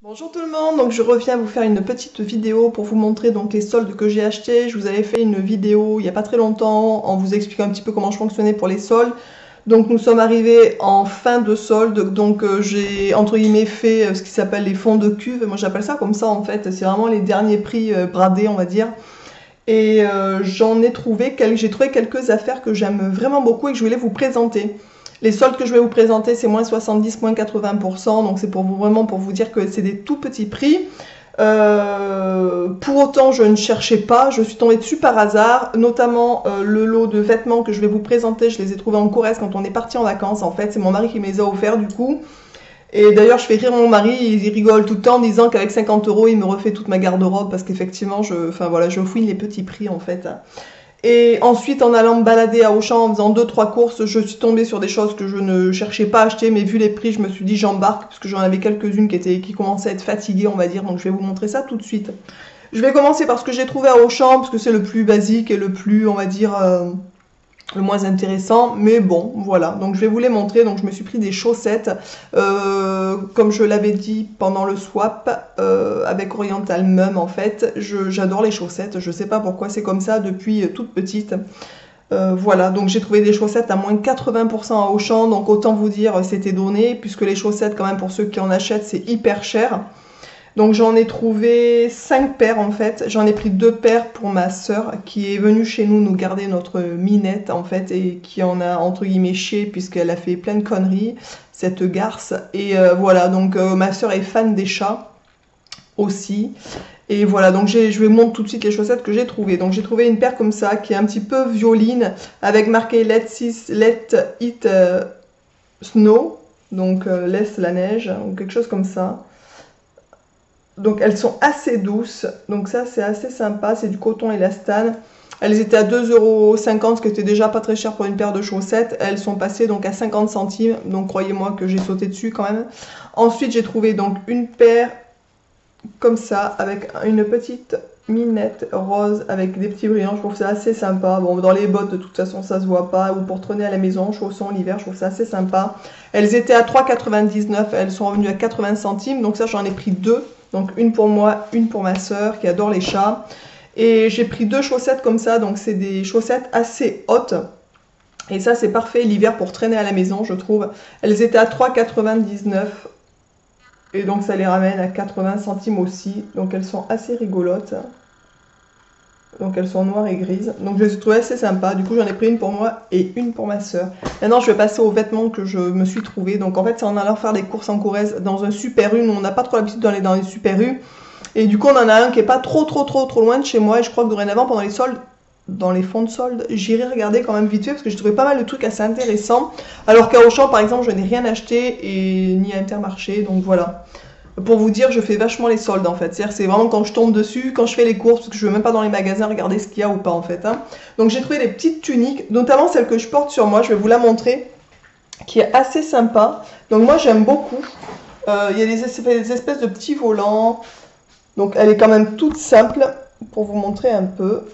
Bonjour tout le monde, donc je reviens vous faire une petite vidéo pour vous montrer donc les soldes que j'ai achetés. Je vous avais fait une vidéo il n'y a pas très longtemps en vous expliquant un petit peu comment je fonctionnais pour les soldes. Donc nous sommes arrivés en fin de solde, donc j'ai entre guillemets fait ce qui s'appelle les fonds de cuve. Moi j'appelle ça comme ça en fait, c'est vraiment les derniers prix bradés on va dire. Et j'ai trouvé quelques affaires que j'aime vraiment beaucoup et que je voulais vous présenter. Les soldes que je vais vous présenter, c'est moins 70, moins 80%, donc c'est vraiment pour vous dire que c'est des tout petits prix. Pour autant, je ne cherchais pas, je suis tombée dessus par hasard, notamment le lot de vêtements que je vais vous présenter, je les ai trouvés en Corrèze quand on est parti en vacances, en fait, c'est mon mari qui me les a offerts du coup. Et d'ailleurs, je fais rire mon mari, il rigole tout le temps en disant qu'avec 50 euros, il me refait toute ma garde-robe parce qu'effectivement, enfin voilà, je fouille les petits prix en fait. Et ensuite, en allant me balader à Auchan, en faisant 2-3 courses, je suis tombée sur des choses que je ne cherchais pas à acheter, mais vu les prix, je me suis dit j'embarque, parce que j'en avais quelques-unes qui commençaient à être fatiguées, on va dire, donc je vais vous montrer ça tout de suite. Je vais commencer par ce que j'ai trouvé à Auchan, parce que c'est le plus basique et le plus, on va dire, le moins intéressant, mais bon, voilà. Donc je vais vous les montrer. Donc je me suis pris des chaussettes, comme je l'avais dit pendant le swap, avec Oriental Mum en fait. J'adore les chaussettes, je sais pas pourquoi c'est comme ça depuis toute petite. Voilà, donc j'ai trouvé des chaussettes à moins de 80% à Auchan, donc autant vous dire c'était donné, puisque les chaussettes quand même pour ceux qui en achètent c'est hyper cher. Donc j'en ai trouvé 5 paires en fait, j'en ai pris 2 paires pour ma sœur qui est venue chez nous garder notre minette en fait et qui en a entre guillemets chié puisqu'elle a fait plein de conneries, cette garce. Et voilà, donc ma sœur est fan des chats aussi. Et voilà, donc je vais vous montrer tout de suite les chaussettes que j'ai trouvées. Donc j'ai trouvé une paire comme ça qui est un petit peu violine avec marqué Let It Snow, donc laisse la neige ou quelque chose comme ça. Donc elles sont assez douces, donc ça c'est assez sympa, c'est du coton élastane. Elles étaient à 2,50 €, ce qui était déjà pas très cher pour une paire de chaussettes. Elles sont passées donc à 50 centimes, donc croyez-moi que j'ai sauté dessus quand même. Ensuite j'ai trouvé donc une paire comme ça, avec une petite minette rose avec des petits brillants. Je trouve ça assez sympa. Bon, dans les bottes de toute façon ça se voit pas, ou pour traîner à la maison, chaussons l'hiver, je trouve ça assez sympa. Elles étaient à 3,99 €, elles sont revenues à 80 centimes, donc ça j'en ai pris deux. Donc une pour moi, une pour ma soeur qui adore les chats. Et j'ai pris deux chaussettes comme ça, donc c'est des chaussettes assez hautes. Et ça c'est parfait l'hiver pour traîner à la maison je trouve. Elles étaient à 3,99 €. Et donc ça les ramène à 80 centimes aussi. Donc elles sont assez rigolotes. Donc elles sont noires et grises. Donc je les ai trouvées assez sympas. Du coup j'en ai pris une pour moi et une pour ma soeur. Maintenant je vais passer aux vêtements que je me suis trouvé. Donc en fait c'est en allant faire des courses en Corrèze dans un Super U. Nous on n'a pas trop l'habitude d'aller dans les Super U. Et du coup on en a un qui est pas trop loin de chez moi. Et je crois que dorénavant pendant les soldes, dans les fonds de solde, j'irai regarder quand même vite fait parce que j'ai trouvé pas mal de trucs assez intéressants. Alors qu'à Auchan par exemple je n'ai rien acheté et ni à Intermarché. Donc voilà. Pour vous dire, je fais vachement les soldes en fait. C'est-à-dire c'est vraiment quand je tombe dessus, quand je fais les courses, parce que je ne vais même pas dans les magasins regarder ce qu'il y a ou pas en fait. Hein. Donc j'ai trouvé des petites tuniques, notamment celle que je porte sur moi, je vais vous la montrer, qui est assez sympa. Donc moi j'aime beaucoup. Il y a des espèces de petits volants. Donc elle est quand même toute simple pour vous montrer un peu.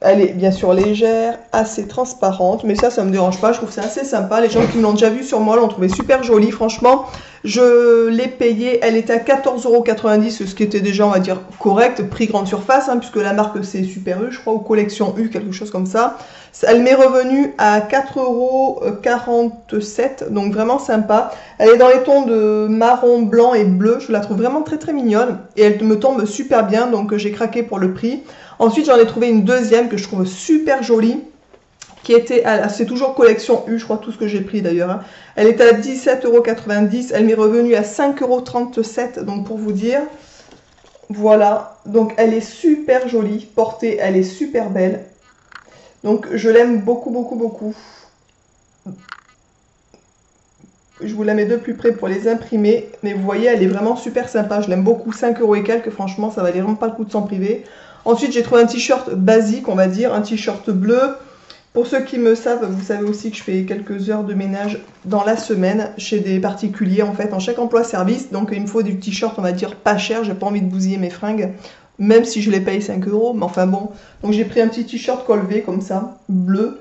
Elle est bien sûr légère, assez transparente, mais ça me dérange pas, je trouve ça assez sympa. Les gens qui me l'ont déjà vu sur moi l'ont trouvé super jolie, franchement. Je l'ai payée, elle était à 14,90 €, ce qui était déjà, on va dire, correct, prix grande surface, hein, puisque la marque c'est Super U, je crois, ou Collection U, quelque chose comme ça. Elle m'est revenue à 4,47 €, donc vraiment sympa. Elle est dans les tons de marron, blanc et bleu, je la trouve vraiment très mignonne, et elle me tombe super bien, donc j'ai craqué pour le prix. Ensuite, j'en ai trouvé une deuxième que je trouve super jolie, qui était, c'est toujours collection U, je crois tout ce que j'ai pris d'ailleurs. Hein. Elle était à 17,90 €, elle m'est revenue à 5,37 €, donc pour vous dire, voilà. Donc elle est super jolie, portée, elle est super belle. Donc je l'aime beaucoup. Je vous la mets de plus près pour les imprimer, mais vous voyez, elle est vraiment super sympa, je l'aime beaucoup, 5 € et quelques, franchement, ça valait vraiment pas le coup de s'en priver. Ensuite, j'ai trouvé un t-shirt basique, on va dire, un t-shirt bleu. Pour ceux qui me savent, vous savez aussi que je fais quelques heures de ménage dans la semaine chez des particuliers, en fait, en chèque emploi-service. Donc, il me faut du t-shirt, on va dire, pas cher. J'ai pas envie de bousiller mes fringues, même si je les paye 5 €. Mais enfin bon. Donc, j'ai pris un petit t-shirt col V, comme ça, bleu.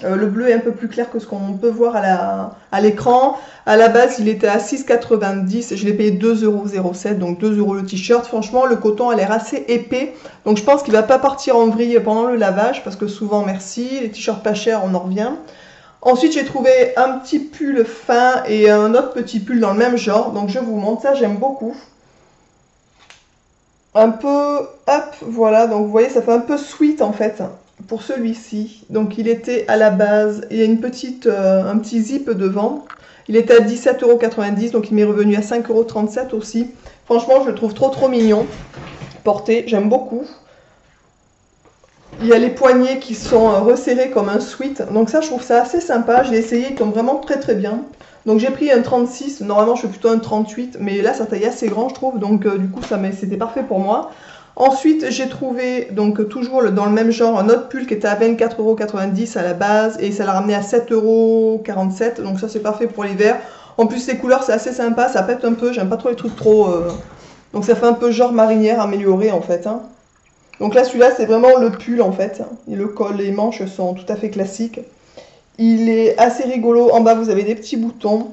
Le bleu est un peu plus clair que ce qu'on peut voir à l'écran. À la base, il était à 6,90 et je l'ai payé 2,07 €, donc 2 € le t-shirt. Franchement, le coton a l'air assez épais. Donc je pense qu'il ne va pas partir en vrille pendant le lavage parce que souvent, merci, les t-shirts pas chers, on en revient. Ensuite, j'ai trouvé un petit pull fin et un autre petit pull dans le même genre. Donc je vous montre ça, j'aime beaucoup. Un peu, hop, voilà, donc vous voyez, ça fait un peu sweet en fait pour celui-ci. Donc il était à la base, il y a une petite, un petit zip devant. Il était à 17,90 €, donc il m'est revenu à 5,37 € aussi. Franchement, je le trouve trop mignon. Porté, j'aime beaucoup. Il y a les poignets qui sont resserrés comme un sweat. Donc ça, je trouve ça assez sympa. Je l'ai essayé, il tombe vraiment très bien. Donc j'ai pris un 36, normalement je fais plutôt un 38, mais là ça taille assez grand je trouve, donc du coup c'était parfait pour moi. Ensuite j'ai trouvé, donc toujours dans le même genre, un autre pull qui était à 24,90 € à la base, et ça l'a ramené à 7,47 €, donc ça c'est parfait pour l'hiver. En plus les couleurs c'est assez sympa, ça pète un peu, j'aime pas trop les trucs trop... Donc ça fait un peu genre marinière améliorée en fait. Hein. Donc là celui-là c'est vraiment le pull en fait, et le col, les manches sont tout à fait classiques. Il est assez rigolo, en bas vous avez des petits boutons.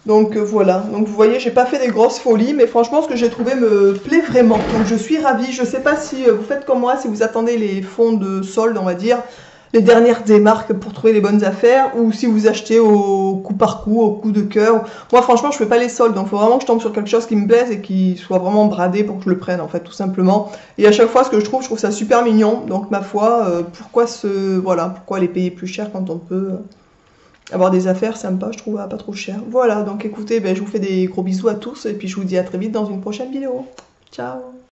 Donc voilà, donc vous voyez j'ai pas fait des grosses folies, mais franchement ce que j'ai trouvé me plaît vraiment. Donc je suis ravie, je sais pas si vous faites comme moi, si vous attendez les fonds de solde on va dire, les dernières démarques pour trouver les bonnes affaires, ou si vous achetez au coup par coup, au coup de cœur. Moi franchement je fais pas les soldes, donc il faut vraiment que je tombe sur quelque chose qui me plaise et qui soit vraiment bradé pour que je le prenne en fait tout simplement. Et à chaque fois ce que je trouve ça super mignon, donc ma foi, pourquoi les payer plus cher quand on peut avoir des affaires sympas, je trouve, pas trop cher. Voilà, donc écoutez, je vous fais des gros bisous à tous et puis je vous dis à très vite dans une prochaine vidéo. Ciao!